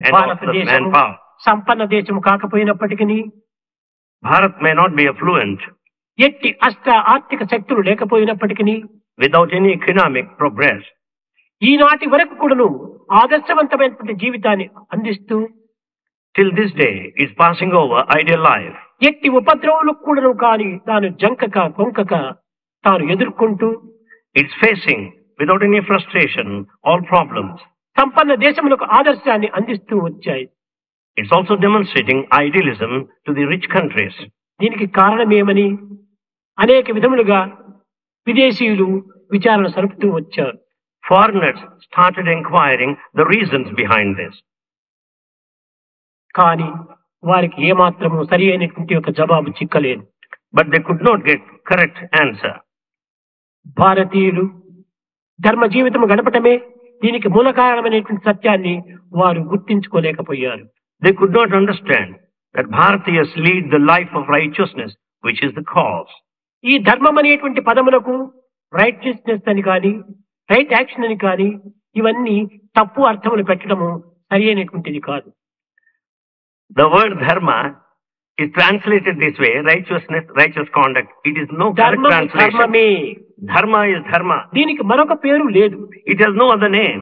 and of the manpower. సంపన్న దేశము కాకపోయినప్పటికీ Bharat may not be affluent. ఎట్టి ఆర్థిక శక్తులు లేకపోయినప్పటికీ without any economic progress. ఈనాటి వరకు కూడాను ఆదర్శవంతమైనటువంటి జీవితాన్ని అందిస్తూ till this day is passing over ideal life. ఎట్టి ఉపద్రవాలకు కూడాను కానీ తాను జంకక కొంకక తాను ఎదుర్కొంటూ it's facing without any frustration all problems. సంపన్న దేశములకు ఆదర్శాన్ని అందిస్తూ వచ్చాయి. It's also demonstrating idealism to the rich countries. దీనికి కారణం ఏమని అనేక విధములుగా విదేశీయులు విచారణ సరుపుతూ వచ్చారు. Foreigners started inquiring the reasons behind this. కానీ వారికి ఏమాత్రము సరి అయినటువంటి ఒక జవాబు చిక్కలేదు. But they could not get correct answer. భారతీయులు ధర్మ జీవితం గడపటమే దీనికి మూల కారణమైనటువంటి సత్యాన్ని వారు గుర్తించుకోలేకపోయారు. They could not understand that Bharatiyas lead the life of righteousness, which is the cause. ఈ ధర్మం అనేటువంటి పదములకు రైట్నెస్ అని కానీ రైట్ యాక్షన్ అని కానీ ఇవన్నీ తప్పు అర్థములు పెట్టడము సరి అయినటువంటిది కాదు. The word dharma is translated this way, righteousness, righteous conduct. It is no correct translation. ధర్మమే. Dharma is dharma. దీనికి మరొక పేరు లేదు. It has no other name.